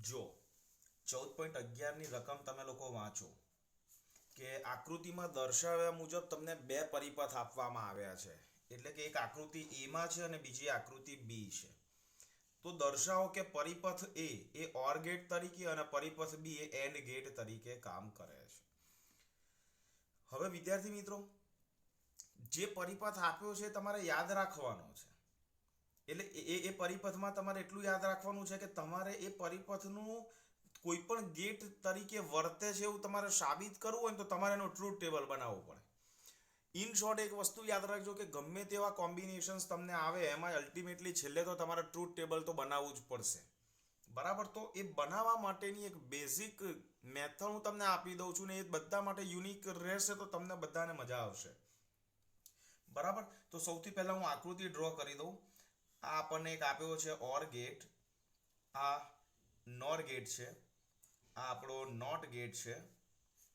જો 14.11 ની રકમ તમે લોકો વાંચો કે આકૃતિમાં દર્શાવ્યા મુજબ તમને બે પરિપથ આપવામાં આવ્યા છે. એટલે કે એક આકૃતિ એ માં છે અને બીજી આકૃતિ બી છે. તો દર્શાવો કે પરિપથ એ ઓર ગેટ તરીકે અને પરિપથ બી એ એન્ડ ગેટ તરીકે કામ કરે છે. હવે વિદ્યાર્થી મિત્રો, જે પરિપથ આપ્યો છે તમારે યાદ રાખવાનો છે. એટલે એ પરિપથમાં તમારે એટલું યાદ રાખવાનું છે કે તમારે એ પરિપથનું કોઈ પણ ગેટ તરીકે વર્તે છે એવું તમારે સાબિત કરવું હોય ને તો તમારે એનો ટ્રુથ ટેબલ બનાવવો પડે. ઇન શોર્ટ એક વસ્તુ યાદ રાખજો કે ગમે તેવા કોમ્બિનેશન્સ તમને આવે એમાં અલ્ટિમેટલી છેલ્લે તો તમારે ટ્રુથ ટેબલ તો બનાવવું જ પડશે. બરાબર. તો એ બનાવવા માટેની એક બેઝિક મેથડ હું તમને આપી દઉં છું ને એ બધા માટે યુનિક રહેશે તો તમને બધાને મજા આવશે. બરાબર. તો સૌથી પહેલા હું આકૃતિ ડ્રો કરી દઉં. આ આપણને એક આપ્યો છે ઓર ગેટ, આ નોર ગેટ છે, આ આપણો નોટ ગેટ છે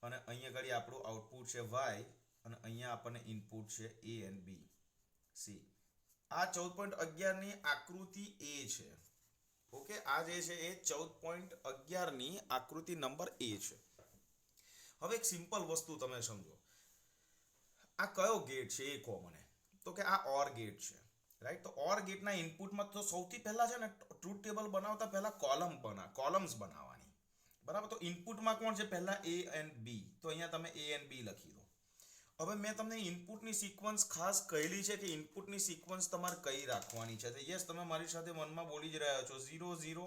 અને અહીંયા ઘડી આપણું આઉટપુટ છે વાય અને અહીંયા આપણને ઇનપુટ છે એ એન્ડ બી સી. આ 14.11 ની આકૃતિ એ છે. ઓકે, આ જે છે એ 14.11 ની આકૃતિ નંબર એ છે. હવે એક સિમ્પલ વસ્તુ તમે સમજો, આ કયો ગેટ છે એ કહો મને. તો કે આ ઓર ગેટ છે, રાઈટ. તો ઓર ગેટના ઇનપુટમાં તો સૌથી પહેલા છે ને ટ્રુથ ટેબલ બનાવતા પહેલા કોલમ્સ બનાવવાની. બરાબર. તો ઇનપુટમાં કોણ છે પહેલા એ એન્ડ બી, તો અહીંયા તમે એ એન્ડ બી લખી દો. હવે મેં તમને ઇનપુટની સિક્વન્સ ખાસ કહેલી છે કે ઇનપુટની સિક્વન્સ તમારે કઈ રાખવાની છે. યસ, તમે મારી સાથે મનમાં બોલી જ રહ્યા છો 0 0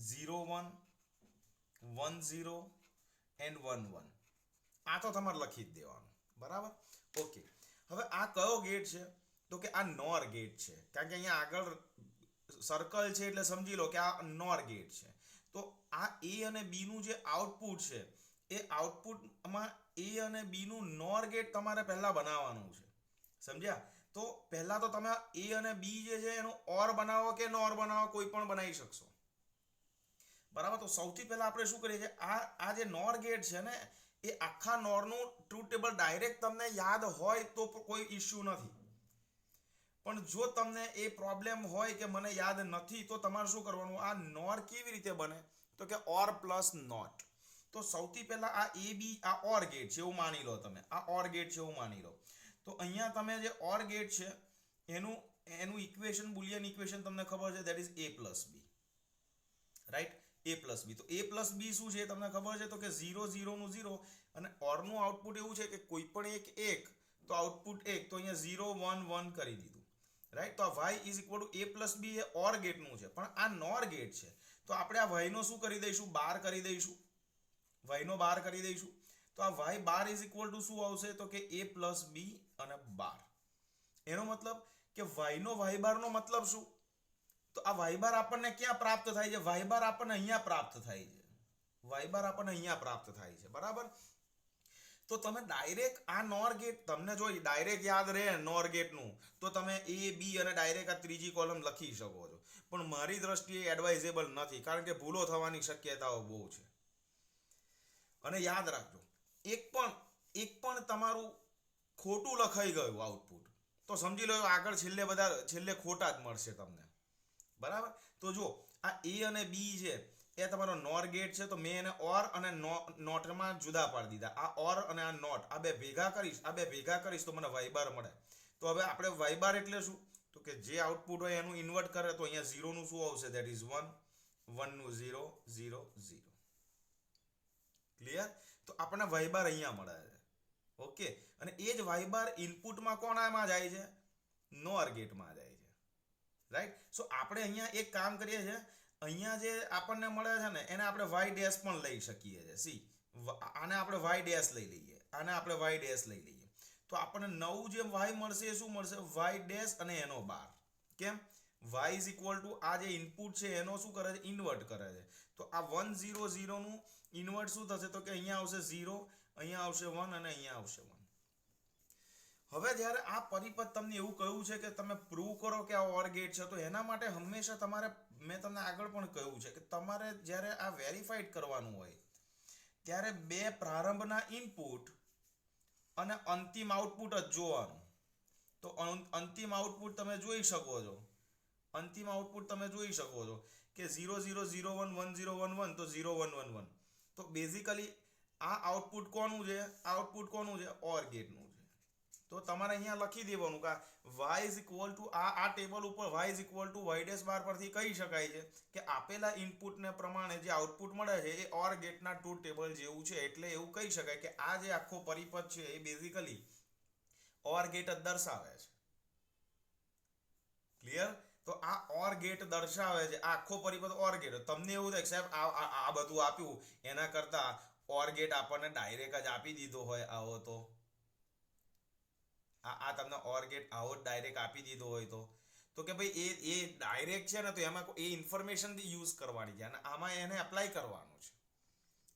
0 1 1 0 એન્ડ 1 1. આ તો તમારે લખી જ દેવાનું. બરાબર. ઓકે. હવે આ કયો ગેટ છે? તો કે આ નોર ગેટ છે. કારણ કે અહીંયા આગળ સર્કલ છે એટલે સમજી લો કે આ નોર ગેટ છે. તો આ એ અને બી નું જે આઉટપુટ છે એ આઉટપુટમાં એ અને બી નું નોર ગેટ તમારે પહેલા બનાવવાનું છે. સમજ્યા? તો પહેલા તો તમે એ અને બી જે છે એનું ઓર બનાવો કે નોર બનાવો, કોઈ પણ બનાવી શકશો. બરાબર. તો સૌથી પહેલા આપણે શું કરીએ છીએ, આ જે નોર ગેટ છે ને એ આખા નોરનું ટ્રુથ ટેબલ ડાયરેક્ટ તમને યાદ હોય તો કોઈ ઇશ્યુ નથી. પણ જો તમને એ પ્રોબ્લેમ હોય કે મને યાદ નથી તો તમારે શું કરવાનું, આ નોર કેવી રીતે બને તો કે ઓર પ્લસ નોટ. તો સૌથી પહેલા આ એ બી આ ઓર ગેટ છે એવું માની લો તમે, આ ઓર ગેટ છે એવું માની લો. તો અહીંયા તમે જે ઓર ગેટ છે એનું એનું ઇક્વેશન, બુલિયન ઇક્વેશન તમને ખબર છે, that is A plus B, right. A plus B. તો એ પ્લસ બી શું છે તમને ખબર છે? તો કે 0 0 નું 0 અને ઓરનું આઉટપુટ એવું છે કે કોઈ પણ એક તો આઉટપુટ 1, તો અહીંયા 0 1 1 કરી દીધું, રાઈટ. તો આ y is equal to A plus B A or ગેટનું છે, પણ આ નોર ગેટ છે. તો આપણે આ y નો શું કરી દઈશું, બાર કરી દઈશું. y નો બાર કરી દઈશું. તો આ y bar is equal two શું આવશે તો કે a પ્લસ બી અને બાર. એનો મતલબ કે y નો y બાર નો મતલબ શું? તો આ y બાર આપણને ક્યાં પ્રાપ્ત થાય છે? y બાર આપણને અહીંયા પ્રાપ્ત થાય છે. y બાર આપણને અહીંયા પ્રાપ્ત થાય છે. બરાબર. તો તમે ડાયરેક્ટ આ નોર ગેટ તમને જો ડાયરેક્ટ યાદ રહે નોર ગેટનું તો તમે એ બી અને ડાયરેક્ટ આ ત્રીજી કોલમ લખી શકો છો. પણ મારી દ્રષ્ટિએ એડવાઇઝેબલ નથી, કારણ કે ભૂલો થવાની શક્યતાઓ બહુ છે. અને યાદ રાખજો, એક પણ તમારું ખોટું લખાઈ ગયું આઉટપુટ તો સમજી લો આગળ છેલ્લે ખોટા જ મળશે તમને. બરાબર. તો જો આ એ અને બી છે એ તમારો નોર ગેટ છે, તો મેં એને ઓર અને નોટમાં જુદા પાડી દીધા. આ ઓર અને આ નોટ આ બે ભેગા કરીશ તો મને વાય બાર મળે. તો હવે આપણે વાય બાર એટલે શું? તો કે જે આઉટપુટ હોય એનું ઇન્વર્ટ કરે તો અહીંયા 0 નું શું આવશે, દેટ ઇઝ 1, 1 નું 0 0 0. ક્લિયર? તો આપણને વાય બાર અહીંયા મળે છે. ઓકે. અને એ જ વાય બાર ઇનપુટમાં કોનામાં જાય છે? નોર ગેટમાં જાય છે, રાઈટ. સો આપણે અહીંયા એક કામ કરીએ છીએ, અહીંયા જે આપણને મળે છે ને એને આપણે વાય ડેશ પણ લઈ શકીએ છીએ. સી, આને આપણે વાય ડેશ લઈ લઈએ, આને આપણે વાય ડેશ લઈ લઈએ. તો આપણને નવું જે વાય મળશે એ શું મળશે? વાય ડેશ અને એનો બાર. કેમ? y ઇઝ ઇક્વલ ટુ આ જે ઇનપુટ છે એનો શું કરે છે? ઇન્વર્ટ કરે છે. તો આ 1 0 0 નું ઇન્વર્ટ શું થશે? તો કે અહીંયા આવશે 0, અહીંયા આવશે 1 અને અહીંયા આવશે 1. હવે જ્યારે આ પરિપથ તમને એવું કહ્યું છે કે તમે પ્રૂવ કરો કે આ ઓર ગેટ છે, તો એના માટે હંમેશા તમારે, મેં તમને આગળ પણ કહ્યું છે કે તમારે જ્યારે આ વેરીફાઈડ કરવાનું હોય ત્યારે બે પ્રારંભના ઇનપુટ અને અંતિમ આઉટપુટ જ જોવાનું. તો અંતિમ આઉટપુટ તમે જોઈ શકો છો કે 0 0 0 1 1 0 1 1 તો 0 1 1 1, તો બેઝિકલી આ આઉટપુટ કોનું છે? આઉટપુટ કોનું છે? ઓર ગેટનું છે. તો તમારે અહીંયા લખી દેવાનું કે y ઇઝ ઇક્વલ ટુ આ ટેબલ ઉપર y is equal to y dash bar પરથી કહી શકાય છે કે આપેલા ઇનપુટને પ્રમાણે જે આઉટપુટ મળે છે એ ઓર ગેટના ટ્રુથ ટેબલ જેવું છે. એટલે એવું કહી શકાય કે આ જે આખો પરિપથ છે એ બેઝિકલી ઓર ગેટ જ દર્શાવે છે. ક્લિયર? તો આ ઓર ગેટ દર્શાવે છે, આ આખો પરિપથ ઓર ગેટ. તમને એવું થાય સાહેબ આ બધું આપ્યું એના કરતા ઓર ગેટ આપણને ડાયરેક્ટ જ આપી દીધો હોય આવો તો, આ તમને ઓર ગેટ આવો જ ડાયરેક્ટ આપી દીધો હોય તો કે ભાઈ એ ડાયરેક્ટ છે ને તો એમાં એ ઇન્ફોર્મેશન યુઝ કરવાની છે અને આમાં એને એપ્લાય કરવાનું છે.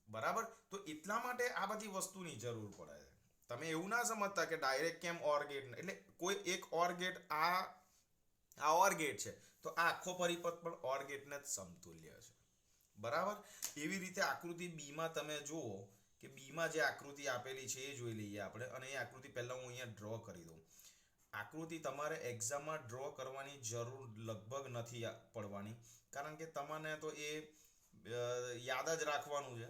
બરાબર? તો એટલા માટે આ બધી વસ્તુની જરૂર પડે છે. તમે એવું ના સમજતા કે ડાયરેક્ટ કેમ ઓર ગેટ, એટલે કોઈ એક ઓર ગેટ આ ઓર ગેટ છે તો આ આખો પરિપથ પણ ઓર ગેટને જ સમતુલ્ય છે. બરાબર? એવી રીતે આકૃતિ બી માં તમે જુઓ કે બી માં જે આકૃતિ આપેલી છે એ જોઈ લઈએ આપણે, અને એ આકૃતિ પહેલા હું અહીંયા ડ્રો કરી દઉં. આકૃતિ તમારે એક્ઝામમાં ડ્રો કરવાની જરૂર લગભગ નથી પડવાની, કારણ કે તમને તો એ યાદ જ રાખવાનું છે.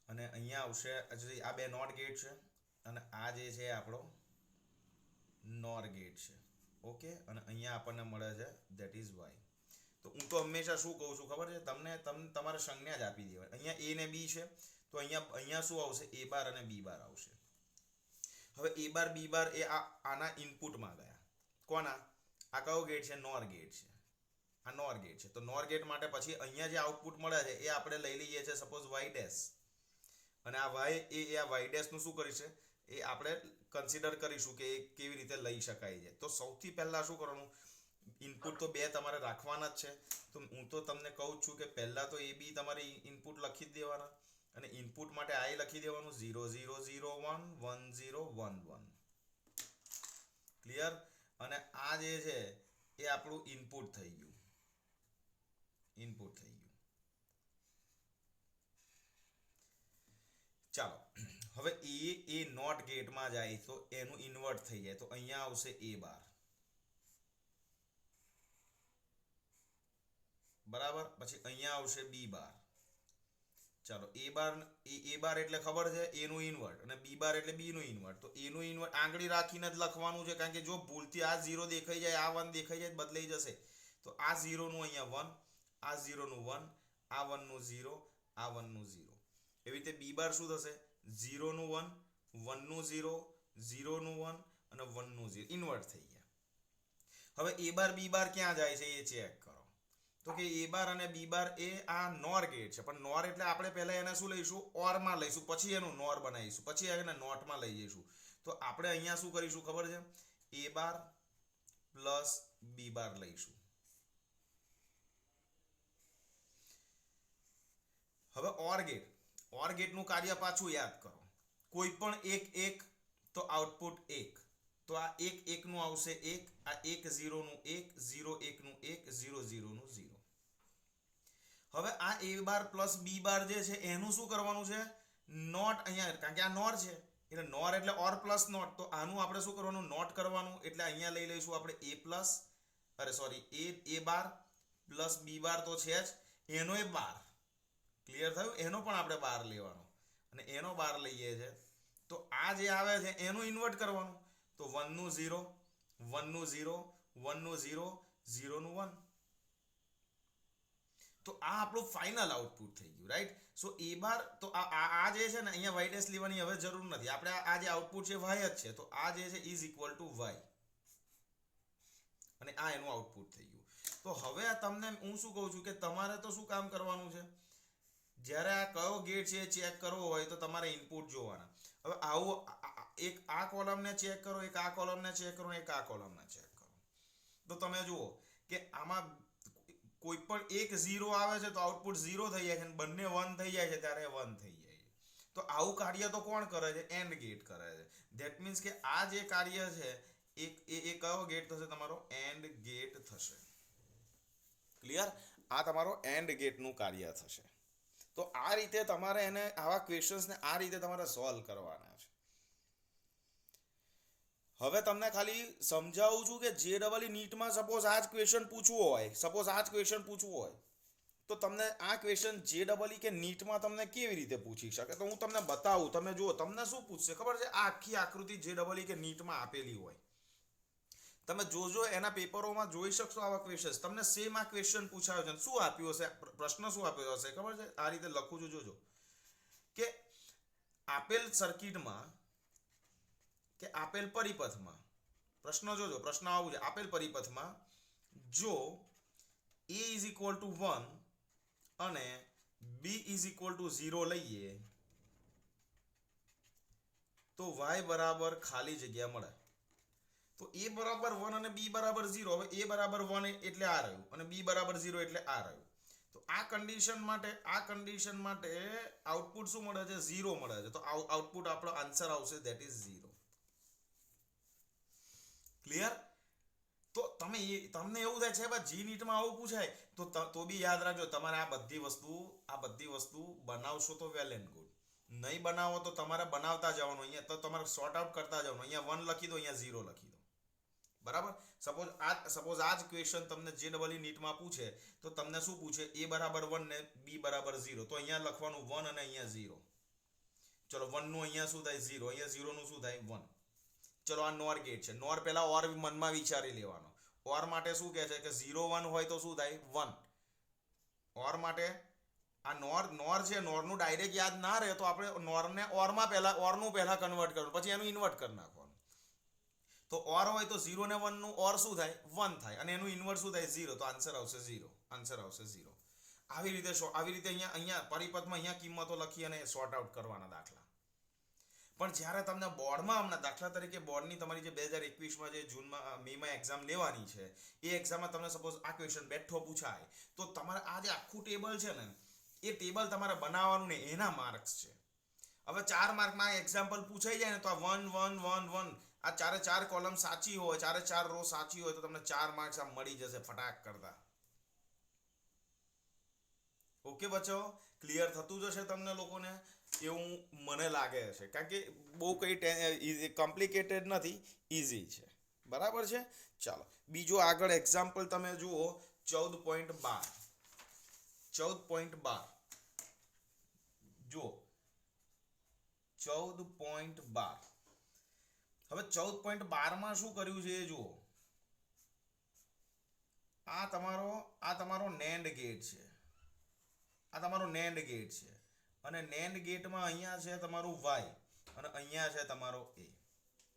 અને અહીંયા આવશે આ બે નોટ ગેટ છે અને આ જે છે આપણો નોર ગેટ છે. ઓકે, અને અહીંયા આપણને મળે છે ધેટ ઇઝ વાય. તો હું તો હંમેશા શું કહું છું ખબર છે તમને તમારે સંજ્ઞા જ આપી દેવાય. અહીંયા એ ને બી છે તો અહીંયા શું આવશે? એ બાર અને બી બાર આવશે. હવે એ બાર બી બાર એ આના ઇનપુટમાં ગયા. કોના? આ કયો ગેટ છે? નોર ગેટ છે. આ નોર ગેટ છે. તો નોર ગેટ માટે પછી અહીંયા જે આઉટપુટ મળે છે એ આપણે લઈ લઈએ છીએ સપોઝ વાય ડેશ, અને આ વાય આ વાય ડેશનું શું કરીશે એ આપણે કન્સિડર કરીશું કે એ કેવી રીતે લઈ શકાય છે. તો સૌથી પહેલા શું કરવાનું? ઇનપુટ તો બે તમારે રાખવાના જ છે. તો હું તો તમને કહું છું કે પહેલા તો એ બી તમારે ઇનપુટ લખી જ દેવાના, અને ઇનપુટ માટે આ લખી દેવાનું 0 0 0 1 1 0 1 1. ક્લિયર? અને આ જે છે એ આપણું ઇનપુટ થઈ ગયું. ચાલો, હવે એ નોટ ગેટમાં જાય તો એનું ઇન્વર્ટ થઈ જાય તો અહીંયા આવશે એ બાર. બરાબર? પછી અહીંયા આવશે બી બાર. ચાલો, એ બાર એટલે ખબર છે એનું ઇન્વર્ટ, અને બી બાર એટલે બી નું ઇન્વર્ટ. તો એનું ઇન્વર્ટ આંગળી રાખીને જ લખવાનું છે, કારણ કે જો ભૂલથી આ 0 દેખાઈ જાય, આ 1 દેખાઈ જાય, બદલાઈ જશે. તો આ 0 નું અહીંયા 1, આ 0 નું 1, આ 1 નું 0, આ 1 નું 0. એવી રીતે બી બાર શું થશે? 0 નું 1, 1 નું 0, 0 નું 1 અને 1 નું 0 ઇન્વર્ટ થઈ ગયા. હવે એ બાર બી બાર ક્યાં જાય છે એ ચેક કરો. તો કે એ બાર અને બી બાર એ આ નોર ગેટ છે, પણ નોર એટલે આપણે પહેલા એને શું લઈશું? ઓર માં લઈશું, પછી એનું નોર બનાવીશું, પછી એને નોટ માં લઈ જઈશું. તો આપણે અહીંયા શું કરીશું ખબર છે? એ બાર પ્લસ બી બાર લઈશું. હવે ઓર ગેટનું કાર્ય પાછું યાદ કરો. કોઈ પણ એક તો આઉટપુટ 1. તો આ 1 નું આવશે 1, આ 1 0 નું 1, 0 1 નું 1, 0 0 નું 0. હવે આ એ બાર પ્લસ બી બાર જે છે એનું શું કરવાનું છે? નોટ અહીંયા, કારણ કે આ નોર છે એટલે નોર એટલે ઓર પ્લસ નોટ. તો આનું આપણે શું કરવાનું? નોટ કરવાનું. એટલે અહીંયા લઈ લઈશું આપણે એ બાર પ્લસ બી બાર તો છે જ, એનો એ બાર. ક્લિયર થયું? એનો પણ આપણે બાર લેવાનો, અને એનો બાર લઈએ છે તો આ જે આવે છે એનું ઇન્વર્ટ કરવાનું. તો 1 નું 0, 1 નું 0, 1 નું 0, 0 નું 1. તો આ આપણું ફાઇનલ આઉટપુટ થઈ ગયું, રાઈટ? સો એ બાર તો આ જે છે ને અહીંયા વાય ડેશ લેવાની હવે જરૂર નથી. આપણે આ જે આઉટપુટ છે વાય જ છે, તો આ જે છે ઇઝ ઇક્વલ ટુ વાય, અને આ એનું આઉટપુટ થઈ ગયું. તો હવે તમને હું શું કહું છું કે તમારે તો શું કામ કરવાનું છે? જ્યારે આ કયો ગેટ છે ચેક કરવો હોય તો તમારે ઇનપુટ જોવાના. હવે આવું એક આ કોલમને ચેક કરો, એક આ કોલમને ચેક કરો, એક આ કોલમને ચેક કરો. તો તમે જુઓ કે આમાં કોઈ પણ એક 0 આવે છે તો આઉટપુટ 0 થઈ જાય છે, અને બંને 1 થઈ જાય છે ત્યારે 1 થઈ જાય છે. તો આવું કાર્ય તો કોણ કરે છે? એન્ડ ગેટ કરે છે. ધેટ મીન્સ કે આ જે કાર્ય છે એ કયો ગેટ થશે? તમારો એન્ડ ગેટ થશે. ક્લિયર? આ તમારો એન્ડ ગેટનું કાર્ય થશે. તો આ રીતે તમારે એને આવા ક્વેશ્ચન્સને આ રીતે તમારે સોલ્વ કરવાના છે. હવે તમને ખાલી સમજાવું છું કે JEE નીટમાં સપોઝ આ જ ક્વેશ્ચન પૂછવું હોય તો તમને આ ક્વેશ્ચન JEE કે નીટમાં તમને કેવી રીતે પૂછી શકે, તો હું તમને બતાવું. તમે જુઓ તમને શું પૂછશે ખબર છે, આ આખી આકૃતિ JEE કે નીટમાં આપેલી હોય, તમે જોજો એના પેપરોમાં જોઈ શકશો આવા ક્વેશ્ચન. તમને સેમ આ ક્વેશ્ચન પૂછાયો છે, શું આપ્યું હશે, પ્રશ્ન શું આપ્યો હશે ખબર છે, આ રીતે લખું છું, જોજો કે આપેલ સર્કિટમાં કે આપેલ પરિપથમાં, પ્રશ્ન જોજો, પ્રશ્ન આવું છે, આપેલ પરિપથમાં જો a ઇઝ ઇક્વલ ટુ 1 અને b ઇઝ ઇક્વલ ટુ 0 લઈએ તો y બરાબર ખાલી જગ્યા મળે. તો a બરાબર 1 અને b બરાબર 0. હવે a બરાબર 1 એટલે આ રહ્યું અને b બરાબર 0 એટલે આ રહ્યું. તો આ કન્ડિશન માટે આઉટપુટ શું મળે છે, 0 મળે છે. તો આઉટપુટ આપણો આન્સર આવશે ધેટ ઇઝ 0. ક્લિયર? તો તમને એવું થાય છે ભાઈ જી નીટમાં આવું પૂછાય તો બી યાદ રાખજો, તમારે આ બધી વસ્તુ બનાવશો તો વેલ એન્ડ ગુડ. નહીં બનાવો તો તમારે બનાવતા જવાનું, અહીંયા તો તમારે સોર્ટ આઉટ કરતા જવાનું. અહીંયા 1 લખી દો, અહીંયા 0 લખી દો. બરાબર? સપોઝ આ જ ક્વેશ્ચન તમને JEE નીટમાં પૂછે તો તમને શું પૂછે, a બરાબર 1 ને b બરાબર 0. તો અહીંયા લખવાનું 1 અને અહીંયા 0. ચલો 1 નું અહીંયા શું થાય 0, અહીંયા 0 નું શું થાય 1. ચલો આ નોર ગેટ છે. નોર પહેલા ઓર મનમાં વિચારી લેવાનો. ઓર માટે શું કહે છે કે 0 1 હોય તો શું થાય 1. ઓર માટે આ નોર છે, નોરનું ડાયરેક્ટ યાદ ના રહે તો આપણે નોરને ઓરનું પહેલા કન્વર્ટ કરવાનું, પછી એનું ઇન્વર્ટ કરી નાખવાનું. તો ઓર હોય તો 0 ને 1 નું ઓર શું થાય 1 થાય અને એનું ઇન્વર્ટ શું થાય 0. તો આન્સર આવશે 0. આવી રીતે અહીંયા પરિપથમાં અહીંયા કિંમતો લખી અને સોર્ટ આઉટ કરવાના દાખલા. પણ જ્યારે તમને બોર્ડમાં હમણાં દાખલા તરીકે બોર્ડની તમારી જે 2021માં જે મેમાં એક્ઝામ લેવાની છે એ એક્ઝામમાં તમને સપોઝ આ ક્વેશ્ચન બેઠો પૂછાય તો તમારે આ જે આખું ટેબલ છે ને એ ટેબલ તમારે બનાવવાનું ને એના માર્ક્સ છે. હવે 4 માર્કમાં એક્ઝામ્પલ પૂછાઈ જાય ને તો આ 1 1 1 1 આ ચારે 4 કોલમ સાચી હોય, ચારે 4 રો સાચી હોય તો તમને 4 માર્ક્સ આ મળી જશે ફટાક કરતા. ઓકે બચ્ચો, ક્લિયર થતું જશે તમને લોકોને એવું મને લાગે છે, કારણ કે બહુ કઈ કોમ્પ્લિકેટેડ નથી, ઇઝી છે. બરાબર છે? ચાલો બીજો આગળ એક્ઝામ્પલ તમે જુઓ 14.12 જુઓ 14.12. હવે 14.12 માં શું કર્યું છે એ જુઓ. આ તમારો NAND ગેટ છે, અને NAND ગેટમાં અહીંયા છે તમારું y અને અહીંયા છે તમારો a.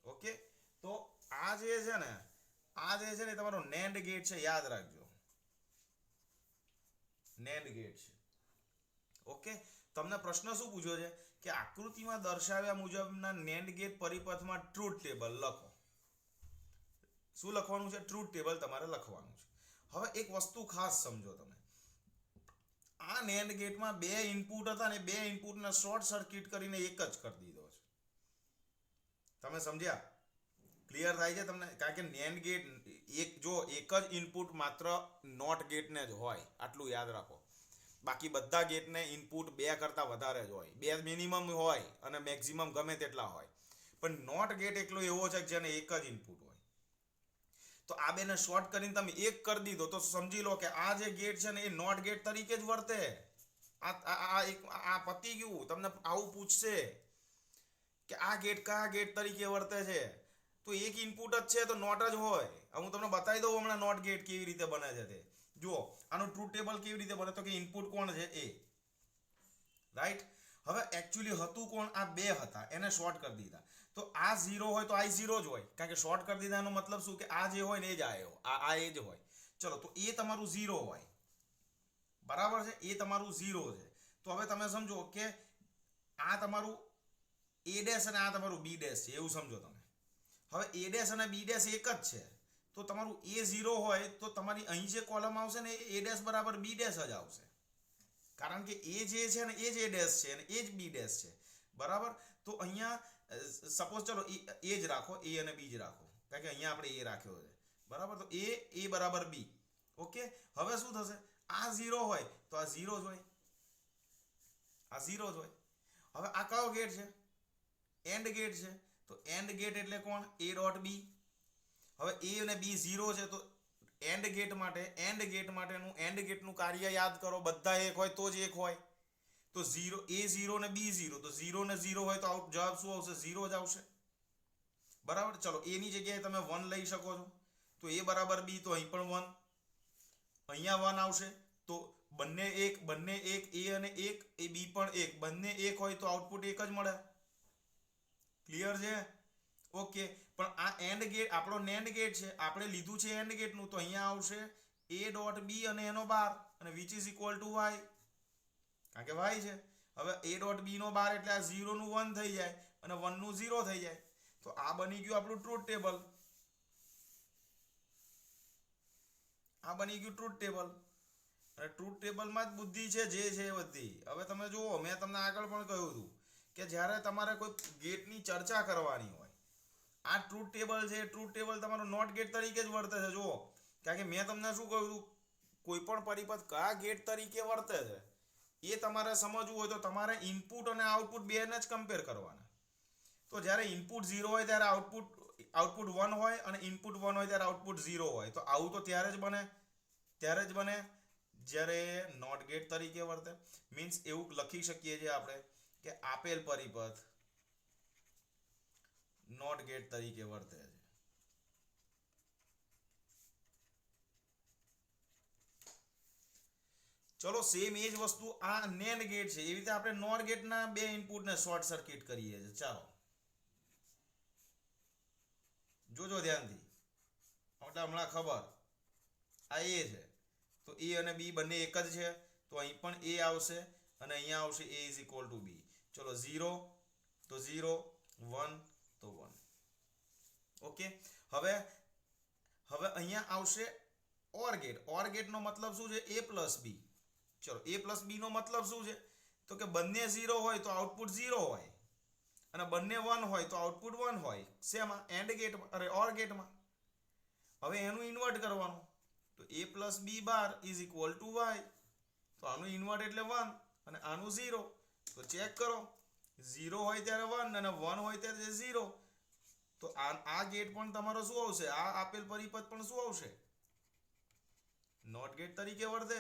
ઓકે, તો આ જે છે ને તમારો NAND ગેટ છે, યાદ રાખજો NAND ગેટ છે. ઓકે, તમને પ્રશ્ન શું પૂછ્યો છે કે આકૃતિમાં દર્શાવ્યા મુજબના NAND ગેટ પરિપથમાં ટ્રુથ ટેબલ લખો. શું લખવાનું છે? ટ્રુથ ટેબલ તમારે લખવાનું છે. હવે એક વસ્તુ ખાસ સમજો તમે, આ NAND ગેટમાં 2 ઇનપુટ હતા ને 2 ઇનપુટને શોર્ટ સર્કિટ કરીને એક જ કરી દીધો છે. તમે સમજ્યા? ક્લિયર થાય છે તમને? કારણ કે NAND ગેટ એક જ ઇનપુટ માત્ર નોટ ગેટને જ હોય, આટલું યાદ રાખો. બાકી બધા ગેટને ઇનપુટ 2 કરતાં વધારે જ હોય, 2 મિનિમમ હોય અને મેક્સિમમ ગમે તેટલા હોય. પણ નોટ ગેટ એકલો એવો છે જેને એક જ ઇનપુટ હોય. તો આ બેને શોર્ટ કરીને તમે એક કરી દીધો તો સમજી લો કે આ જે ગેટ છે ને એ નોટ ગેટ તરીકે જ વર્તે. આ પતી ગયું. તમને આવું પૂછશે કે આ ગેટ કયા ગેટ તરીકે વર્તે છે, તો એક ઇનપુટ જ છે તો નોટ જ હોય. હું તમને બતાવી દઉં હમણાં નોટ ગેટ કેવી રીતે બને છે તે. જુઓ આનું ટ્રુથ ટેબલ કેવી રીતે બને, તો કે ઇનપુટ કોણ છે a, રાઈટ. હવે એકચ્યુઅલી હતું કોણ? આ 2 હતા, એને શોર્ટ કરી દીધા. તો આ 0 હોય તો આ 0 જ હોય, કારણ કે શોર્ટ કરી દીધાનો મતલબ શું કે આ જે હોય ને એ જ આ એ જ હોય. ચલો તો એ તમારું 0 હોય, બરાબર છે, એ તમારું 0 છે. તો હવે તમે સમજો કે આ તમારું a' અને આ તમારું b' છે, એવું સમજો તમે. હવે a' અને b' એક જ છે, તો તમારું a 0 હોય તો તમારી અહીં જે કોલમ આવશે ને એ a' બરાબર b' જ આવશે, કારણ કે a જે છે ને એ જ a' છે અને એ જ b' છે. બરાબર? તો અહીંયા સપોઝ ચલો એ જ રાખો, a અને b જ રાખો, કારણ કે અહીંયા આપણે a રાખ્યો છે. બરાબર? તો a બરાબર b. ઓકે, હવે શું થશે? આ 0 હોય તો આ 0 જ હોય, આ 0 જ હોય. હવે આ કયો ગેટ છે? એન્ડ ગેટ છે. તો એન્ડ ગેટ એટલે કોણ? a dot b. હવે a અને b 0 છે તો એન્ડ ગેટ માટેનું એન્ડ ગેટનું કાર્ય યાદ કરો. બધા એક હોય તો જ એક હોય. તો 0 a 0 ને b 0, તો 0 ને 0 હોય તો જવાબ શું આવશે? 0 જ આવશે. બરાબર. ચલો a ની જગ્યાએ તમે 1 લઈ શકો છો. તો a બરાબર b, તો અહીં પણ 1, અહીંયા 1 આવશે. તો બંને એક a અને 1, એ b પણ 1, બંને 1 હોય તો આઉટપુટ 1 જ મળે. ક્લિયર છે? ઓકે. પણ આ એન્ડ ગેટ આપણો નેન્ડ ગેટ છે, આપણે લીધું છે એન્ડ ગેટનું, તો અહીંયા આવશે a ડોટ b અને એનો બાર, અને which is equal to y, કારણ કે y છે. હવે a ડોટ b નો બાર એટલે આ 0 નું 1 થઈ જાય અને 1 નું 0 થઈ જાય. તો આ બની ગયું આપણું ટ્રુથ ટેબલ. અને ટ્રુથ ટેબલમાં જ બુદ્ધિ છે, જે છે એ બધી. હવે તમે જુઓ, મેં તમને આગળ પણ કહ્યું હતું કે જ્યારે તમારે કોઈ ગેટની ચર્ચા કરવાની હોય, આ ટ્રુથ ટેબલ છે, ટ્રુથ ટેબલ તમારું નોટ ગેટ તરીકે જ વર્તે છે. જુઓ, કારણ કે મેં તમને શું કહ્યું હતું, કોઈ પણ પરિપથ કયા ગેટ તરીકે વર્તે છે એ તમારે સમજવું હોય તો તમારે ઇનપુટ અને આઉટપુટ બેને જ કમ્પેર કરવાના. તો જ્યારે ઇનપુટ 0 હોય ત્યારે આઉટપુટ 1 હોય, અને ઇનપુટ 1 હોય ત્યારે આઉટપુટ 0 હોય. તો આવું તો ત્યારે જ બને જ્યારે નોટ ગેટ તરીકે વર્તે. મીન્સ એવું લખી શકીએ છીએ આપણે કે આપેલ પરિપથ નોટ ગેટ તરીકે વર્તે છે. ચલો, સેમ એ જ વસ્તુ આ નેન્ડ ગેટ છે. એવી રીતે આપણે નોટ ગેટના બે ઇનપુટને શોર્ટ સર્કિટ કરીએ છીએ. ચાલો જોજો ધ્યાનથી, એટલે હમણાં ખબર. આ એ છે તો a અને b બંને એક જ છે, તો અહીં પણ a આવશે અને અહીંયા આવશે a is equal two b. ચલો, 0 તો 0, 1 તો 1. ઓકે. હવે અહીંયા આવશે ઓર ગેટ. ઓર ગેટનો મતલબ શું છે? a plus b. ચલો, a પ્લસ b નો મતલબ શું છે? તો કે બંને 0 હોય તો આઉટપુટ 0 હોય, અને બંને 1 હોય તો આઉટપુટ 1 હોય. શેમાં? એન્ડ ગેટમાં, અરે ઓર ગેટમાં. હવે એનું ઇન્વર્ટ કરવાનું, તો a plus b bar is equal to y. તો આનું ઇન્વર્ટ એટલે 1 અને આનું 0. તો ચેક કરો, 0 હોય ત્યારે 1 અને 1 હોય ત્યારે 0. તો આ ગેટ પણ તમારો શું આવશે? આ આપેલ પરિપથ પણ શું આવશે? નોટ ગેટ તરીકે વર્તે.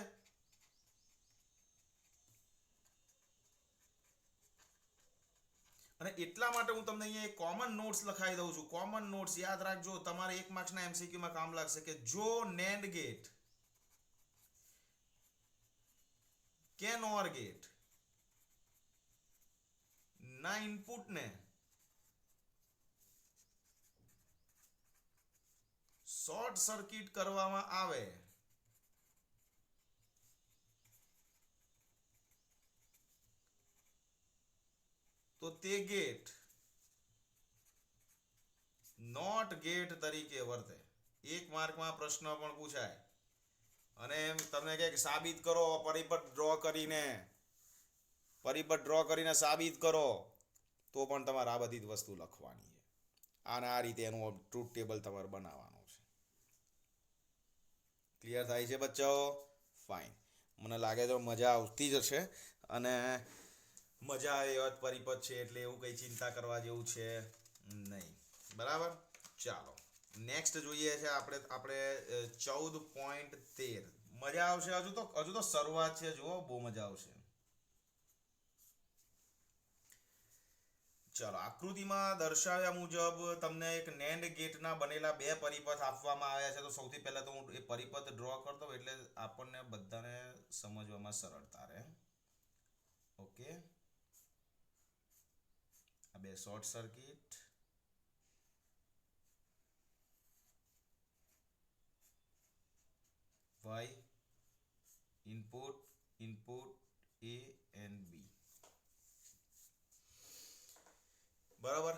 અને એટલા માટે હું તમને અહીંયા એક કોમન નોટ્સ લખાઈ દઉં છું. કોમન નોટ્સ યાદ રાખજો, તમારે 1 માર્ક્સના એમસીક્યુમાં કામ લાગશે. કે જો નેન્ડ ગેટ કે નોર ગેટ ના ઇનપુટને શોર્ટ સર્કિટ કરવામાં આવે તો તે ગેટ નોટ ગેટ તરીકે વર્તે. 1 માર્કમાં પ્રશ્ન પણ પૂછાય અને તમને કહે કે સાબિત કરો, પરિપથ ડ્રો કરીને સાબિત કરો, તો પણ તમારે આ બધી જ વસ્તુ લખવાની છે. અને આ રીતે એનું ટ્રુથ ટેબલ તમારે બનાવવાનું છે. ક્લિયર થાય છે બચ્ચાઓ? ફાઇન. મને લાગે તો મજા આવતી જ હશે, અને મજા આવે એવા પરિપથ છે, એટલે એવું કંઈ ચિંતા કરવા જેવું છે નહીં. બરાબર. ચાલો, નેક્સ્ટ જોઈએ છે આપણે 14.13. મજા આવશે. હજુ તો શરૂઆત છે. જુઓ, બહુ મજા આવશે. ચાલો, આકૃતિમાં દર્શાવ્યા મુજબ તમને એક નેન્ડ ગેટના બનેલા બે પરિપથ આપવામાં આવ્યા છે. તો સૌથી પહેલા તો હું એ પરિપથ ડ્રો કરતો, એટલે આપણને બધાને સમજવામાં સરળતા રહે. ઓકે. આ બે short circuit, y input a and b. બરાબર.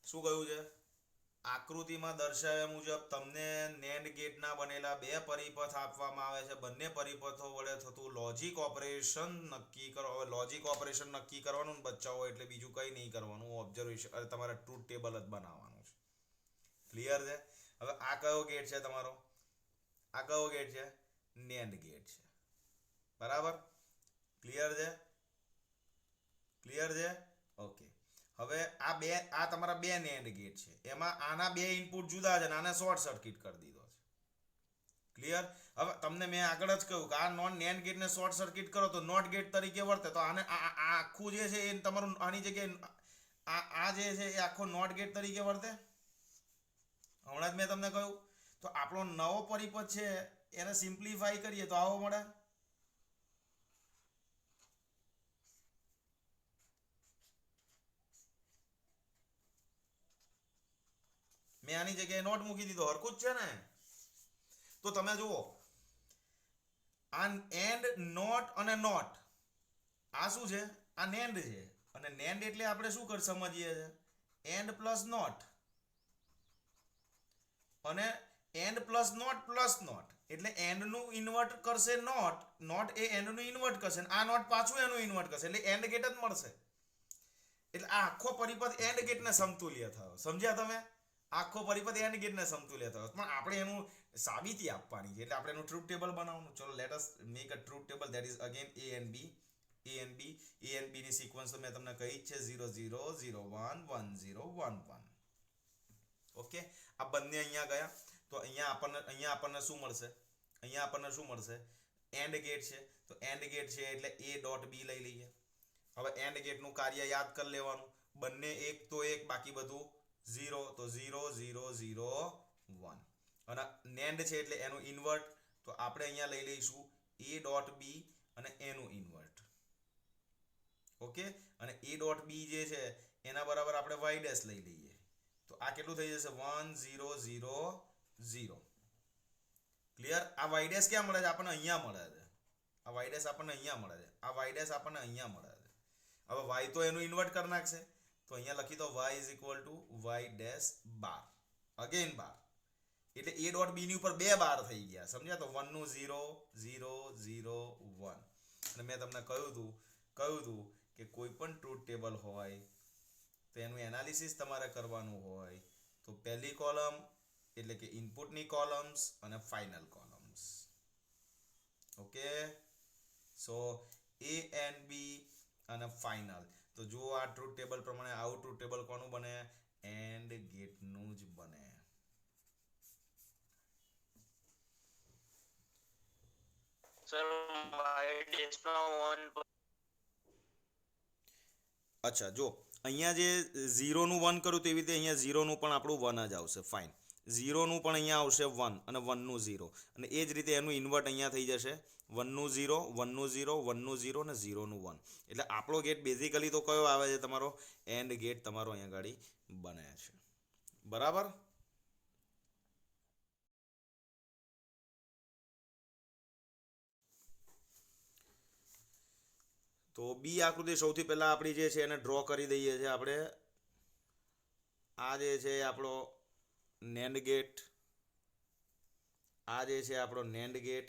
શું કહ્યું છે? આકૃતિમાં દર્શાવ્યા મુજબ તમને નેન્ડ ગેટના બનેલા બે પરિપથ આપવામાં આવે છે. બંને પરિપથો વડે થતું લોજિક ઓપરેશન નક્કી કરો. હવે લોજિક ઓપરેશન નક્કી કરવાનું બચ્ચાઓ, એટલે બીજું કંઈ નહીં કરવાનું. ઓબ્ઝર્વેશન, તમારે ટ્રુથ ટેબલ જ બનાવવાનું છે. ક્લિયર છે? હવે આ કયો ગેટ છે તમારો? આ કયો ગેટ છે? નેન્ડ ગેટ છે. બરાબર. ક્લિયર છે? ઓકે. હવે આ તમારા બે NAND ગેટ છે, એમાં આના બે ઇનપુટ જુદા છે અને આને શોર્ટ સર્કિટ કરી દીધો છે. ક્લિયર? હવે તમને મેં આગળ જ કહ્યું કે આ NAND ગેટને શોર્ટ સર્કિટ કરો તો નોટ ગેટ તરીકે વર્તે, તો આને આ આખું જે છે એ તમારું આની જગ્યાએ આ જે છે એ આખો નોટ ગેટ તરીકે વર્તે. હમણાં જ મેં તમને કહ્યું. તો આપણો નવો પરિપથ છે એને સિમ્પ્લિફાઈ કરીએ તો આવો મળે. મેં આની જગ્યાએ નોટ મૂકી દીધો, હરખું જ છે ને? તો તમે જુઓ, આ એન્ડ નોટ અને નોટ આ શું છે? આ NAND છે. અને NAND એટલે આપણે શું સમજીએ છે? એન્ડ પ્લસ નોટ અને એન્ડ પ્લસ નોટ એટલે એન્ડ નું ઇન્વર્ટ કરશે નોટ એ એન્ડ નું ઇન્વર્ટ કરશે, આ નોટ પાછું એનું ઇન્વર્ટ કરશે, એટલે એન્ડ ગેટ જ મળશે. એટલે આ આખો પરિપથ એન્ડ ગેટને સમતુલ્ય થયો. સમજ્યા તમે? આખો પરિપથ એન્ડ ગેટને સમતુલ્ય થયો. પણ આપણે એનું સાબિતી આપવાની છે, એટલે આપણે એનું ટ્રુથ ટેબલ બનાવવાનું. ચલો let us make a truth table that is again A and B ની સિક્વન્સ તો મેં તમને કહી જ છે 0 0 0 1 1 0 1 1. ઓકે, આ બંને અહીંયા ગયા તો અહીંયા આપણને શું મળશે? અહીંયા આપણને શું મળશે? એન્ડ ગેટ છે, તો એન્ડ ગેટ છે એટલે A ડોટ B લઈ લઈએ. હવે એન્ડ ગેટનું કાર્ય યાદ કરી લેવાનું, બંને એક તો એક, બાકી બધું 0, તો 0 0 0 1. અને NAND છે એટલે એનું ઇન્વર્ટ, તો આપણે અહીંયા લઈ લઈશું A ડોટ B અને એનું ઇન્વર્ટ. ઓકે, અને A ડોટ B જે છે એના બરાબર આપણે y ડેશ લઈ લઈએ, તો આ કેટલું થઈ જશે? 1 0 0 0. ક્લિયર? આ y ડેશ ક્યાં મળે છે? આપણને અહીંયા મળે છે. આ y ડેશ આપણને અહીંયા મળે છે, આ y ડેશ આપણને અહીંયા મળે છે. હવે y તો એનું ઇન્વર્ટ કરી નાખશે, તો અહીંયા લખી દો y is equal to y dash bar, again bar. એટલે A ડોટ B ની ઉપર બે બાર થઈ ગયા. સમજ્યા? તો 1 નું 0 0 0 1. અને મેં તમને કહ્યું હતું કે કોઈ પણ ટ્રુથ ટેબલ હોય તો એનું એનાલિસિસ તમારે કરવાનું હોય તો પહેલી કોલમ એટલે કે ઇનપુટની કોલમ્સ અને final columns. Okay, so A and B અને ફાઇનલ. તો જો આ ટ્રુથ ટેબલ પ્રમાણે આવું ટ્રુથ ટેબલ કોનું બને? એન્ડ ગેટનું જ બને. અચ્છા, જો અહીંયા જે 0 નું 1 કરું તેવી રીતે અહીંયા 0 નું પણ આપણું 1 જ આવશે. ફાઇન. 0 નું પણ અહીંયા આવશે 1 અને 1 નું 0, અને એ જ રીતે એનું ઇન્વર્ટ અહીંયા થઈ જશે 1 નું 0 1 નું 0 1 નું 0 અને 0 નું 1. એટલે આપણો ગેટ બેઝિકલી તો કયો આવે છે? તમારો એન્ડ ગેટ તમારો અહીંયા ગાડી બને છે. બરાબર? તો બી આકૃતિ સૌથી પહેલા આપણી જે છે એને ડ્રો કરી દઈએ છીએ આપણે. આ જે છે આપણો NAND ગેટ, આ જે છે આપણો NAND ગેટ,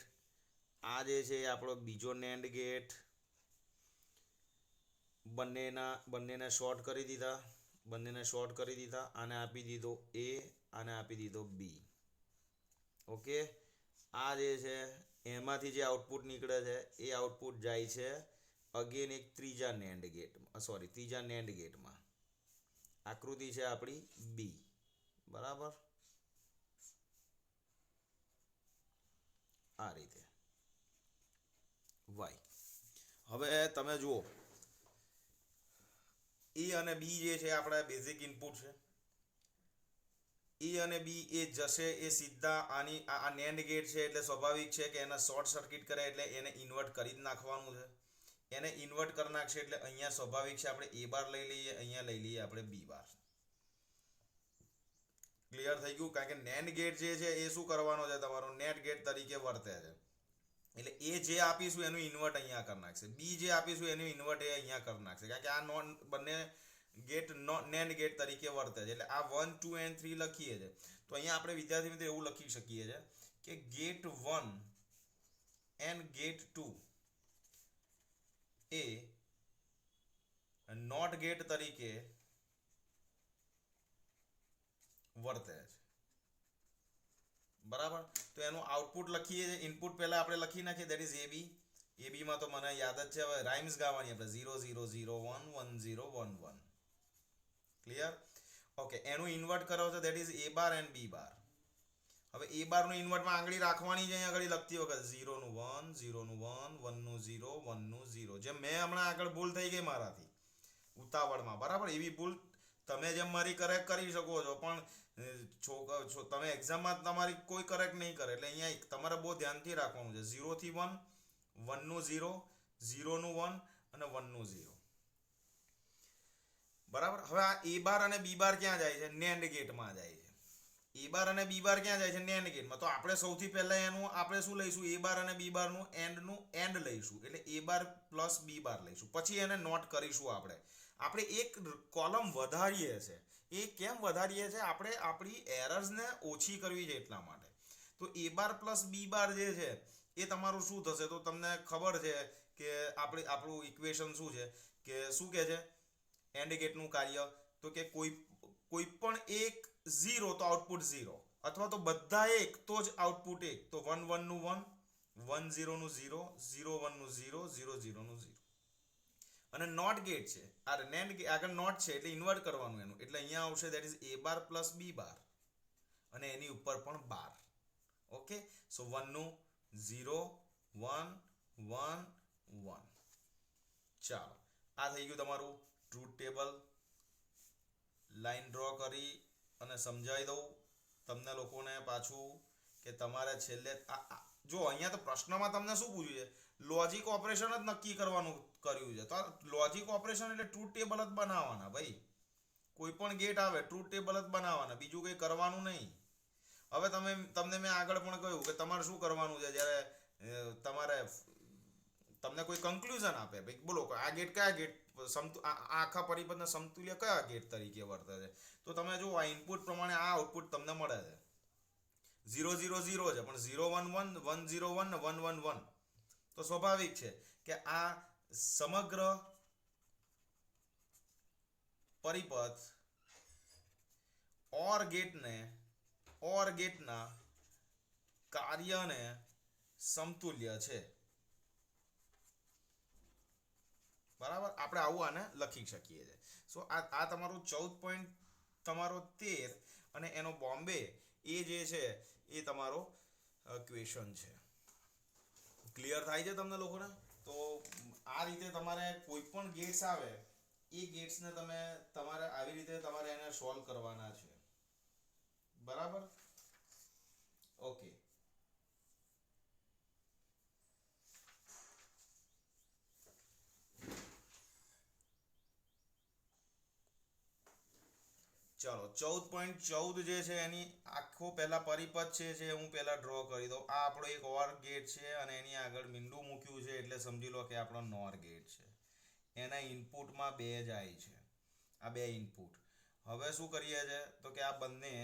આ જે છે આપણો બીજો NAND ગેટ. બંનેને શોર્ટ કરી દીધા, આને આપી દીધો A, આને આપી દીધો B. ઓકે, આ જે છે એમાંથી જે આઉટપુટ નીકળે છે એ આઉટપુટ જાય છે અગેન એક ત્રીજા NAND ગેટમાં. આકૃતિ છે આપણી B. બરાબર? આ રીતે y. હવે તમે જુઓ, E અને B જે છે આપણા બેઝિક ઇનપુટ છે. E અને B એ જશે એ સીધા આ NAND ગેટ છે એટલે સ્વાભાવિક છે કે એને શોર્ટ સર્કિટ કરે એટલે એને ઇન્વર્ટ કરી જ નાખવાનું છે. એને ઇન્વર્ટ કરી નાખશે એટલે અહીંયા સ્વાભાવિક છે આપણે A બાર લઈ લઈએ, અહીંયા લઈ લઈએ આપણે B બાર. ક્લિયર થઈ ગયું? કારણ કે NAND ગેટ જે છે એ શું કરવાનો છે? તમારો નેટ ગેટ તરીકે વર્તે છે. એટલે A જે આપીશું એનું ઇન્વર્ટ અહીંયા કરી નાખશે, B જે આપીશું એનું ઇન્વર્ટ એ અહીંયા કરી નાખશે, કારણ કે આ બંને ગેટ NAND ગેટ તરીકે વર્તે છે. એટલે આ 1 2 and 3 લખીએ છે તો અહીંયા આપણે વિદ્યાર્થી મિત્રો એવું લખી શકીએ છે કે ગેટ 1 and ગેટ 2 એ નોટ ગેટ તરીકે વર્તે છે. બરાબર? તો એનું આઉટપુટ લખીએ છીએ, ઇનપુટ પહેલા આપણે લખી નાખીએ, ધેટ ઇઝ AB. AB માં તો મને યાદ જ છે, હવે રાઇમ્સ ગાવાની આપણે 0 0 0 1 1 0 1 1. ક્લિયર? ઓકે, એનું ઇન્વર્ટ કરો છો that is a bar and b બાર. હવે a બાર નું ઇન્વર્ટમાં આંગળી રાખવાની છે અહીંયા આગળ લખતી વખત 0 નું 1 0 નું 1 1 નું 0 1 નું 0, જેમ મેં હમણાં આગળ ભૂલ થઈ ગઈ મારાથી ઉતાવળમાં, બરાબર? એવી ભૂલ તમે જેમ મારી કરેક્ટ કરી શકો છો, પણ તમે એક્ઝામમાં તમારી કોઈ કરેક્ટ નહીં કરે. એટલે અહીંયા તમારે બહુ ધ્યાનથી રાખવાનું છે. 0 થી 1 1 નું 0 0 નું 1 અને 1 નું 0, બરાબર? હવે આ a બાર અને b બાર ક્યાં જાય છે? NAND ગેટમાં જાય છે. a બાર અને b બાર ક્યાં જાય છે? NAND ગેટમાં. તો આપણે સૌથી પહેલા એનું આપણે શું લઈશું? a બાર અને b બાર નું એન્ડ લઈશું, એટલે a બાર પ્લસ b બાર લઈશું. પછી એને નોટ કરીશું. આપણે એક કોલમ વધારીએ છે. એ કેમ વધારીએ છે? આપણે આપણી એરર્સને ઓછી કરવી છે એટલા માટે. તો a બાર પ્લસ b બાર જે છે એ તમારું શું થશે? તો તમને ખબર છે કે આપણું ઇક્વેશન શું છે, કે શું કહે છે એન્ડ ગેટનું કાર્ય? તો કે કોઈ પણ એક 0 તો આઉટપુટ 0, અથવા તો બધા એક તો જ આઉટપુટ 1. તો 1 1 નું 1 1 0 નું 0 0 1 નું 0 0 0 નું 0. અને નોટ ગેટ છે, આ NAND આગળ નોટ છે એટલે ઇન્વર્ટ કરવાનું એનું. એટલે અહીંયા આવશે that is a bar plus b બાર અને એની ઉપર પણ બાર. ઓકે, સો 1 નું 0 1 1 1. ચાલો, આ થઈ ગયું તમારું ટ્રુથ ટેબલ. લાઈન ડ્રો કરી અને સમજાવી દઉં તમને લોકોને પાછું કે તમારે છેલ્લે જો અહીંયા તો પ્રશ્નમાં તમને શું પૂછ્યું છે? લોજિક ઓપરેશન જ નક્કી કરવાનું કર્યું છે. તો લોજિક ઓપરેશન એટલે ટ્રુથ ટેબલ જ બનાવવાના ભાઈ. કોઈ પણ ગેટ આવે ટ્રુથ ટેબલ જ બનાવવાના, બીજું કંઈ કરવાનું નહીં. હવે તમને મેં આગળ પણ કહ્યું કે તમારે શું કરવાનું છે જ્યારે તમને કોઈ કન્ક્લુઝન આપે, ભાઈ બોલો આ ગેટ કયા ગેટ આખા પરિપથના સમતુલ્ય કયા ગેટ તરીકે વર્તે છે? તો તમે જુઓ આ ઇનપુટ પ્રમાણે આ આઉટપુટ તમને મળે છે. 0 0 0 છે, પણ 0 1 1 1 0 1 ને 1 1 1. તો સ્વાભાવિક છે કે આ સમગ્ર પરિપથ OR ગેટના કાર્યને સમતુલ્ય છે, બરાબર? આપણે આવું આને લખી શકીએ છીએ. સો આ તમારું 14 તમારો 13 અને એનો બોમ્બે એ જે છે એ તમારો ક્વેશ્ચન છે. ક્લિયર થાય છે તમને લોકોને? તો આ રીતે તમારે કોઈ પણ ગેટ્સ આવે એ ગેટ્સને તમારે આવી રીતે તમારે એને સોલ્વ કરવાના છે, બરાબર? ઓકે, ચલો 14.14 જે છે એની આખો પહેલા પરિપથ છે હું પહેલા ડ્રો કરી દઉં. આ આપણો એક OR ગેટ છે અને એની આગળ મીંડું મૂક્યું છે એટલે સમજી લો કે આપણો NOR ગેટ છે. એના ઇનપુટમાં 2 જાય છે, આ 2 ઇનપુટ. હવે શું કરીએ છે તો કે આ બંને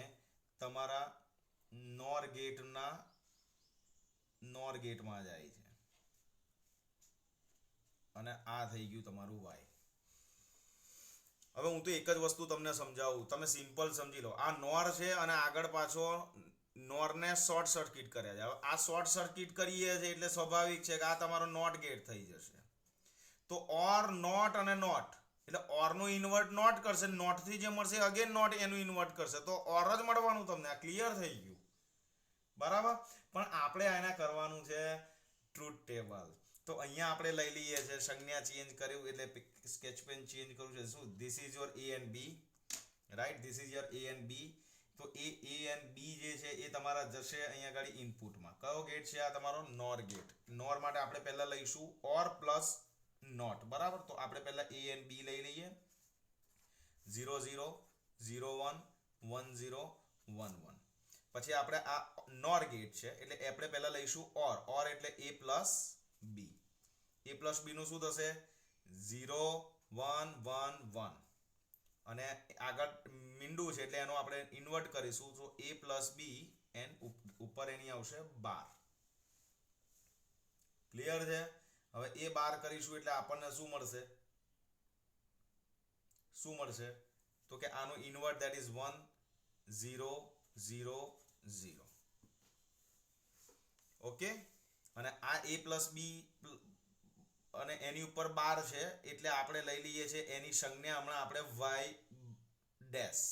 તમારા NOR ગેટમાં જાય છે અને આ થઈ ગયું તમારું Y. હવે હું તો એક જ વસ્તુ તમને સમજાવું, તમે સિમ્પલ સમજી લો. આ NOR છે અને આગળ પાછો NOR-ને શોર્ટ સર્કિટ કર્યા છે. હવે આ શોર્ટ સર્કિટ કરીએ છે એટલે સ્વાભાવિક છે કે આ તમારો નોટ ગેટ થઈ જશે. તો OR નોટ અને નોટ એટલે OR નું ઇન્વર્ટ નોટ કરશે, નોટ થી જે મળશે અગેન નોટ એનું ઇન્વર્ટ કરશે, તો OR જ મળવાનું તમને. આ ક્લિયર થઈ ગયું, બરાબર? પણ આપણે આને કરવાનું છે ટ્રુથ ટેબલ. તો અહીંયા આપણે લઈ લઈએ છે સંજ્ઞા ચેન્જ કર્યું એટલે સ્કેચ પેન ચેન્જ કરું છે. શું? This is your A and B, right? This is your A and B. તો A and B જે છે એ તમારા જશે અહીંયા આગળ ઇનપુટમાં. કયો ગેટ છે? આ તમારો NOR ગેટ. NOR માટે આપણે પહેલા લઈશું OR પ્લસ નોટ, બરાબર? તો આપણે પહેલા A and B લઈ લઈએ. 0 0 0 1 1 0 1 1. પછી આપણે આ NOR ગેટ છે એટલે આપણે પહેલા લઈશું OR એટલે A plus B. A plus B નું શું થશે? 0 1 1 1 અને આગળ મીંડું છે એટલે એનો આપણે ઇન્વર્ટ કરીશું. તો A પ્લસ B એન્ડ ઉપર એની આવશે 12. ક્લિયર છે? હવે એ 12 કરીશું એટલે આપણને શું મળશે? તો કે આનું ઇન્વર્ટ ધેટ ઇઝ 1 0 0 0. ઓકે, અને આ A પ્લસ B અને એની ઉપર 12 છે એટલે આપણે લઈ લઈએ છીએ એની સંજ્ઞા હમણાં આપણે ડેશ.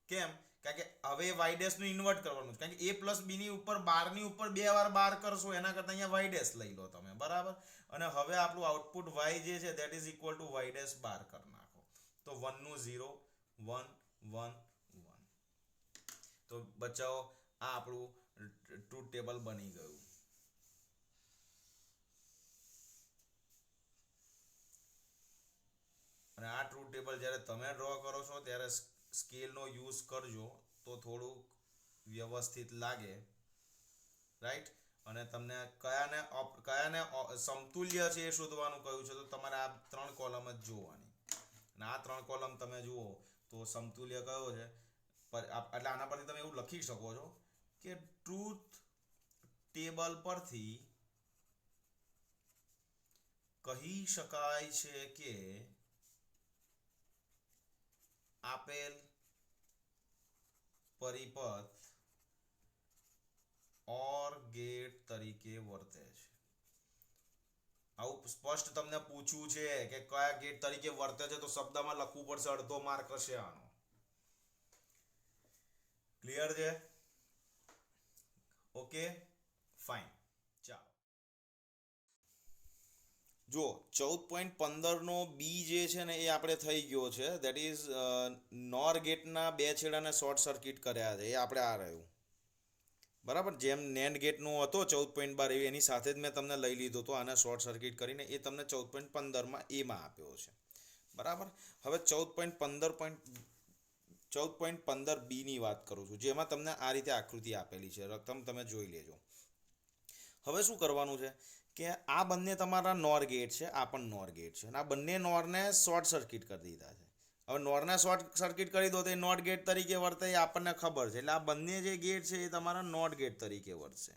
કેમ? કારણ કે હવે વાય ડેશ નું ઇન્વર્ટ કરવાનું છે, કારણ કે a પ્લસ બી ની ઉપર 12 ની ઉપર 2 વાર 12 કરશો એના કરતા અહીંયા વાય ડેશ લઈ લો તમે, બરાબર. અને હવે આપણું આઉટપુટ y જે છે that is equal to y dash 12 કરી નાખો. તો 1 નું 0 1 1 1. તો બચાવો, આ આપણું ટ્રુથ ટેબલ બની ગયું. અને આ ટ્રુથ ટેબલ જ્યારે તમે ડ્રો કરો છો ત્યારે સ્કેલનો યુઝ કરજો તો થોડુંક વ્યવસ્થિત લાગે, રાઈટ. અને તમને કયાને સમતુલ્ય છે એ શોધવાનું કહ્યું છે, તો તમારે આ 3 કોલમ જ જોવાની. અને આ 3 કોલમ તમે જુઓ તો સમતુલ્ય કયો છે, એટલે આના પરથી તમે એવું લખી શકો છો કે ટ્રુથ ટેબલ પરથી કહી શકાય છે કે આપેલ પરિપથ OR ગેટ તરીકે વર્તે છે. આવું સ્પષ્ટ તમને પૂછવું છે કે કયા ગેટ તરીકે વર્તે છે, તો શબ્દમાં લખવું પડશે, અડધો માર્ક હશે આનો. ક્લિયર છે? Okay, fine. ચાલો જો 14.15 નો બી જે છે ને એ આપણે થઈ ગયો છે, ધેટ ઇઝ નોર ગેટના બે છેડાને શોર્ટ સર્કિટ કર્યા છે, એ આપણે આ રહ્યું, બરાબર. જેમ નેન્ડ ગેટનો હતો 14.12 એની સાથે જ મેં તમને લઈ લીધો હતો આને શોર્ટ સર્કિટ કરીને, એ તમને 14.15માં એમાં આપ્યો છે, બરાબર. હવે 14.15 બીની વાત કરું છું, જેમાં તમને આ રીતે આકૃતિ આપેલી છે, રકમ તમે જોઈ લેજો. હવે શું કરવાનું છે કે આ બંને તમારા નોર ગેટ છે, આ પણ નોર ગેટ છે, અને આ બંને નોરને શોર્ટ સર્કિટ કરી દીધા છે. હવે નોરને શોર્ટ સર્કિટ કરી દો તો એ નોટ ગેટ તરીકે વર્તે, એ આપણને ખબર છે. એટલે આ બંને જે ગેટ છે એ તમારા નોટ ગેટ તરીકે વર્તશે,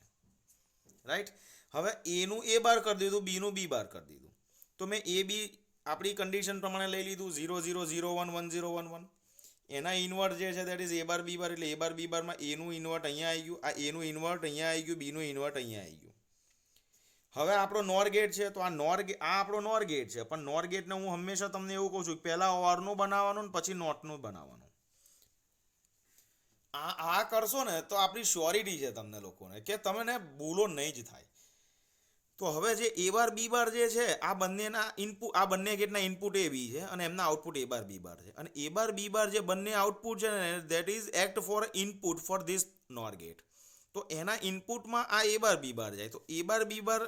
રાઈટ. હવે એનું એ બાર કરી દીધું, બીનું બી બાર કરી દીધું. તો મેં એ બી આપણી કન્ડિશન પ્રમાણે લઈ લીધું 0 0 0 1 1 0 1 1. એના ઇન્વર્ટ જે છે દેટ ઇઝ એ બાર બી બાર, એટલે એ બાર બી બારમાં એનું ઇન્વર્ટ અહીંયા આવી ગયું, આ એનું ઇન્વર્ટ અહીંયા આવી ગયું, બીનું ઇન્વર્ટ અહીંયા આવી ગયું. હવે આપણો નોર ગેટ છે, તો આ આપણો નોર ગેટ છે, પણ નોર ગેટને હું હંમેશા તમને એવું કહું છું કે પહેલા ઓરનું બનાવવાનું ને પછી નોટનું બનાવવાનું. આ કરશો ને તો આપણી શ્યોરિટી છે તમને લોકોને કે તમને ભૂલો નહીં જ થાય. તો હવે જે એ બાર બી બાર જે છે આ બંનેના ઇનપુટ, આ બંને ગેટના ઇનપુટ એ બી છે અને એમના આઉટપુટ એ બાર બી બાર છે. અને એ બાર બી બાર જે બંને આઉટપુટ છે ને that is act for input for this NOR gate. તો એના ઇનપુટમાં આ એ બાર બી બાર જાય, તો એ બાર બી બાર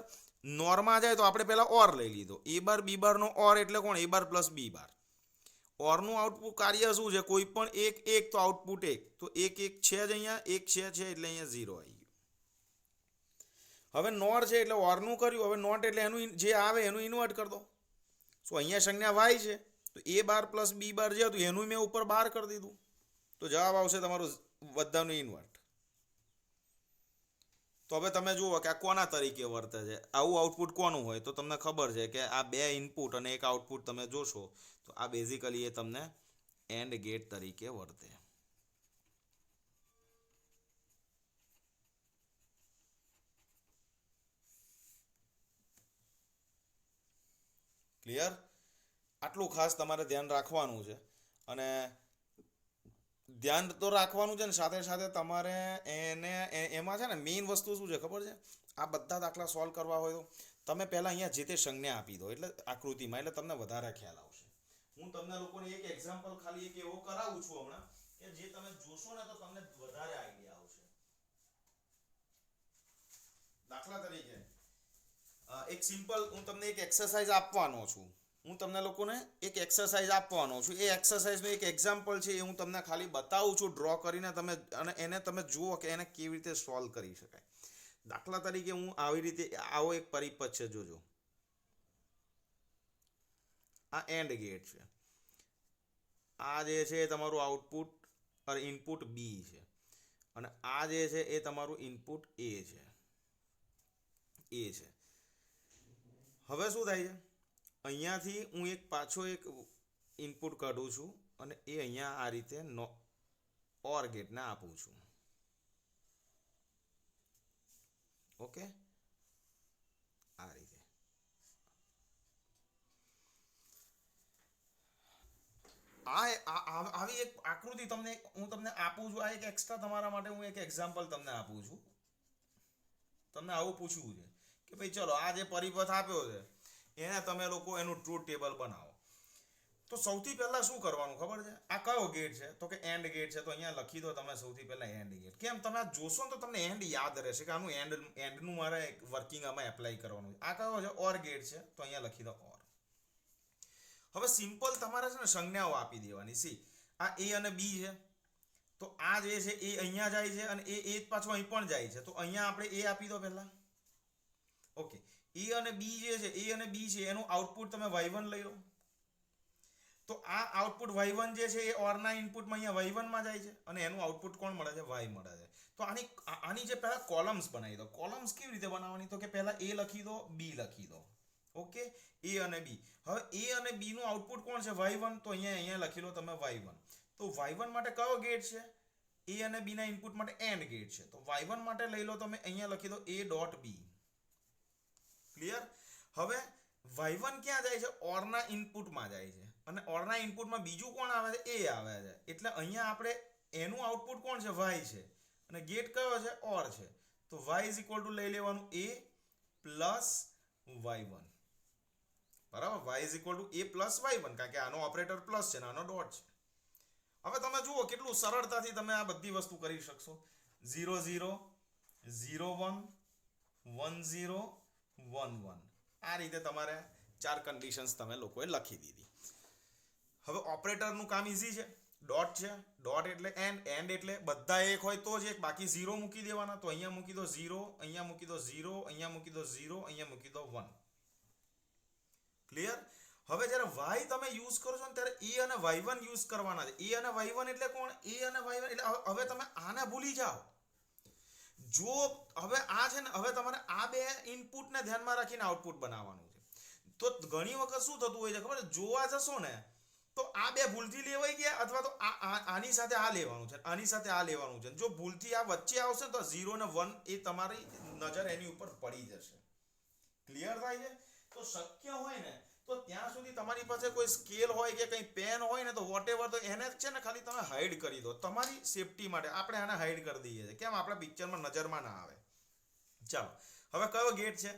નોરમાં જાય તો આપણે પહેલા ઓર લઈ લીધો. એ બાર બી બારનો ઓર એટલે કોણ? એ બાર પ્લસ બી બાર. ઓરનું આઉટપુટ કાર્ય શું છે? કોઈ પણ એક તો આઉટપુટ એક, તો એક છે જ અહીંયા, એક છે એટલે અહીંયા 0 આવી ગયું. હવે નોર છે એટલે ઓરનું કર્યું, હવે નોટ એટલે એનું જે આવે એનું ઇન્વર્ટ કરી દો. સો અહીંયા સંજ્ઞા વાય છે, તો એ બાર પ્લસ બી બાર જે હતું એનું મેં ઉપર બાર કરી દીધું, તો જવાબ આવશે તમારું બધાનું ઇન્વર્ટ. તો હવે તમે જુઓ કે આ કોના તરીકે વર્તે છે, આવું આઉટપુટ કોનું હોય, તો તમને ખબર છે કે આ બે ઇનપુટ અને એક આઉટપુટ તમે જોશો તો આ બેઝિકલી એ તમને એન્ડ ગેટ તરીકે વર્તે. ક્લિયર? આટલું ખાસ તમારે ધ્યાન રાખવાનું છે. અને ધ્યાન તો રાખવાનું છે ને સાથે સાથે તમારે એમાં છે ને મેઇન વસ્તુ શું છે ખબર છે? આ બધા દાખલા સોલ્વ કરવા હોય તો તમે પહેલાં અહીંયા જે તે સંજ્ઞા આપી દો, એટલે આકૃતિમાં, એટલે તમને વધારે ખ્યાલ આવશે. હું તમને લોકોને એક એક્ઝામ્પલ ખાલી એક એવો કરાવું છું હમણાં કે જે તમે જોશો ને તો તમને વધારે આઈડિયા આવશે. દાખલા તરીકે એક સિમ્પલ હું તમને એક એક્સરસાઇઝ આપવાનો છું. હું તમને લોકોને એક એક્સરસાઇઝ આપવાનો છું. એ એક્સરસાઇઝનું એક એક્ઝામ્પલ છે, એ હું તમને ખાલી બતાવું છું ડ્રો કરીને, તમે અને એને તમે જુઓ કે એને કેવી રીતે સોલ્વ કરી શકાય. દાખલા તરીકે હું આવી રીતે આવો એક પરિપથ છે, જોજો. આ એન્ડ ગેટ છે, આ જે છે એ તમારું આઉટપુટ અને ઇનપુટ બી છે, અને આ જે છે એ તમારું ઇનપુટ એ છે. હવે શું થાય છે? અહીંયાથી હું એક પાછો એક ઇનપુટ કાઢું છું અને એ અહીંયા આ રીતે ઓર ગેટને આપું છું. ઓકે, આ રીતે. આવી એક આકૃતિ હું તમને આપું છું. આ એક એક્સ્ટ્રા તમારા માટે હું એક એક્ઝામ્પલ તમને આપું છું. તમને આવું પૂછવું છે કે ભાઈ ચલો આ જે પરિપથ આપ્યો છે એને તમે લોકો એનું ટ્રુથ ટેબલ બનાવો. તો સૌથી પહેલા શું કરવાનું ખબર છે? આ કયો ગેટ છે? તો કે એન્ડ ગેટ છે. તો અહીંયા લખી દો તમે સૌથી પહેલા એન્ડ ગેટ. કેમ? તમે આ જોશો ને તો તમને એન્ડ યાદ રહેશે કે આનું એન્ડનું મારે વર્કિંગ આમાં એપ્લાય કરવાનું છે. આ કયો છે? ઓર ગેટ છે. તો અહીંયા લખી દો ઓર. હવે સિમ્પલ તમારે છે ને સંજ્ઞાઓ આપી દેવાની. સી આ એ અને બી છે, તો આ જે છે એ અહીંયા જાય છે અને એ પાછું અહીં પણ જાય છે. તો અહીંયા આપણે એ આપી દો પહેલા. ઓકે, એ અને બી જે છે, એ અને બી છે એનું આઉટપુટ તમે y1 લઈ લો. તો આ આઉટપુટ y1 જે છે એ ઓરના ઇનપુટમાં અહીંયા y1 માં જાય છે અને એનું આઉટપુટ કોણ મળે છે? y મળે છે. તો આની જે પહેલા કોલમ્સ બનાવી દો. કોલમ્સ કેવી રીતે બનાવવાની? તો કે પહેલા a લખી દો, b લખી દો. ઓકે, a અને b. હવે a અને b નું આઉટપુટ કોણ છે? y1. તો અહીંયા લખી લો તમે y1. તો y1 માટે કયો ગેટ છે? a અને b ના ઇનપુટ માટે એન્ડ ગેટ છે. તો y1 માટે લઈ લો તમે, અહીંયા લખી દો a ડોટ b. ક્લિયર? હવે y1 ક્યાં જાય છે? ઓરના ઇનપુટમાં જાય છે અને ઓરના ઇનપુટમાં બીજું કોણ આવે છે? એ આવે છે. એટલે અહીંયા આપણે એનું આઉટપુટ કોણ છે? y છે અને ગેટ કયો છે? ઓર છે. તો y ઇઝ ઇક્વલ ટુ લઈ લેવાનું a પ્લસ y1. બરાબર? y is equal two a plus y1, કારણ કે આનો ઓપરેટર પ્લસ છે અને આનો ડોટ છે. હવે તમે જુઓ કેટલું સરળતાથી તમે આ બધી વસ્તુ કરી શકશો. 0 0 0 1 1 0 1 1. આ રીતે તમારે 4 કન્ડિશન્સ તમે લોકોએ લખી દીધી. હવે ઓપરેટરનું કામ ઈઝી છે. ડોટ છે, ડોટ એટલે એન્ડ એટલે બધા એક હોય તો જ એક, બાકી 0 મૂકી દેવાના. તો અહીંયા મૂકી દો 0, અહીંયા મૂકી દો 0, અહીંયા મૂકી દો 0, અહીંયા મૂકી દો 1. ક્લિયર? હવે જ્યારે y તમે યુઝ કરો છો ને ત્યારે a અને y1 યુઝ કરવાના છે. a અને y1 એટલે કોણ? a અને y1 એટલે હવે તમે આને ભૂલી જાઓ. જો હવે આ છે ને, હવે તમારે આ બે ઇનપુટને ધ્યાનમાં રાખીને આઉટપુટ બનાવવાનું છે. તો ઘણી વખત શું થતું હોય છે ખબર છે? જોવા જશો ને તો આ બે ભૂલથી લેવાઈ ગયા, અથવા તો આની સાથે આ લેવાનું છે, આની સાથે આ લેવાનું છે. જો ભૂલથી આ વચ્ચે આવશે ને તો 0 ને 1 એ તમારી નજર એની ઉપર પડી જશે. ક્લિયર થાય છે? તો શક્ય હોય ને તો ત્યાં સુધી તમારી પાસે કોઈ સ્કેલ હોય કે કંઈ પેન હોય ને તો વોટેવર, તો એને છે ને ખાલી તમે હાઈડ કરી દો તમારી સેફટી માટે. આપણે આને હાઈડ કરી દઈએ છીએ. કેમ? આપણે પિક્ચરમાં નજરમાં ના આવે. ચાલો, હવે કયો ગેટ છે?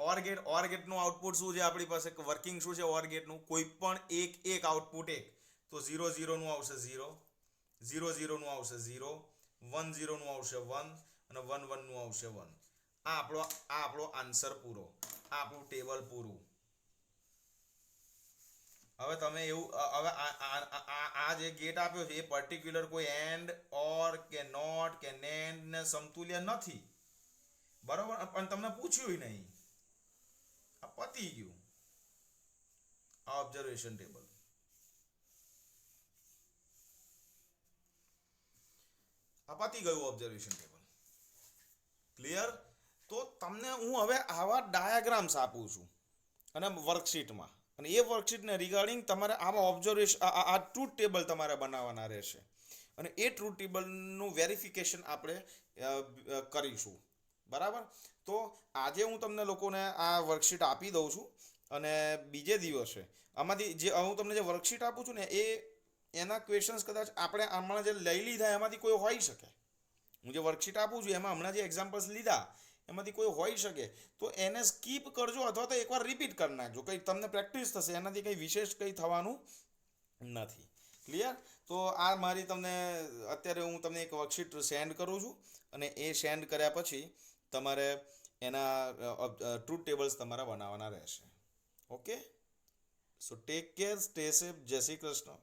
Or get. ઓર ગેટનું આઉટપુટ શું છે? આપણી પાસે વર્કિંગ શું છે ઓર ગેટનું? કોઈ પણ એક આઉટપુટ એક. તો 0 0 નું આવશે 0, 0 0 નું આવશે 0, 1 0 નું આવશે 1 અને 1 1 નું આવશે 1. આ આપણો આન્સર પૂરો. આ આપણું ટેબલ પૂરું. હવે તમે એવું હવે આ જે ગેટ આપ્યો છે એ પર્ટિક્યુલર કોઈ એન્ડ, ઓર કે નોટ કે નેન્ડ ને સમતુલ્ય નથી. બરોબર? પણ તમને પૂછ્યું નહીં. આ પતી ગયું. આ ઓબ્ઝર્વેશન ટેબલ. આ પતી ગયું ઓબ્ઝર્વેશન ટેબલ. ક્લિયર? તો તમને હું હવે આવા ડાયાગ્રામ્સ આપું છું અને વર્કશીટમાં, અને એ વર્કશીટને રિગાર્ડિંગ તમારે આવા ઓબ્ઝર્વેશન આ ટ્રુથ ટેબલ તમારે બનાવવાના રહેશે અને એ ટ્રુથ ટેબલનું વેરિફિકેશન આપણે કરીશું. બરાબર? તો આજે હું તમને લોકોને આ વર્કશીટ આપી દઉં છું અને બીજે દિવસે આમાંથી જે હું તમને જે વર્કશીટ આપું છું ને એના ક્વેશ્ચન્સ કદાચ આપણે હમણાં જે લઈ લીધા એમાંથી કોઈ હોઈ શકે. હું જે વર્કશીટ આપું છું એમાં હમણાં જે એક્ઝામ્પલ્સ લીધા એમાંથી કોઈ હોઈ શકે તો એને સ્કીપ કરજો અથવા તો એકવાર રિપીટ કરી નાખજો. કંઈ તમને પ્રેક્ટિસ થશે, એનાથી કંઈ વિશેષ કંઈ થવાનું નથી. ક્લિયર? તો આ મારી તમને અત્યારે હું તમને એક વર્કશીટ સેન્ડ કરું છું અને એ સેન્ડ કર્યા પછી તમારે એના ટ્રુથ ટેબલ્સ તમારા બનાવવાના રહેશે. ઓકે? સો ટેક કેર, સ્ટે સેફ. જય શ્રી કૃષ્ણ.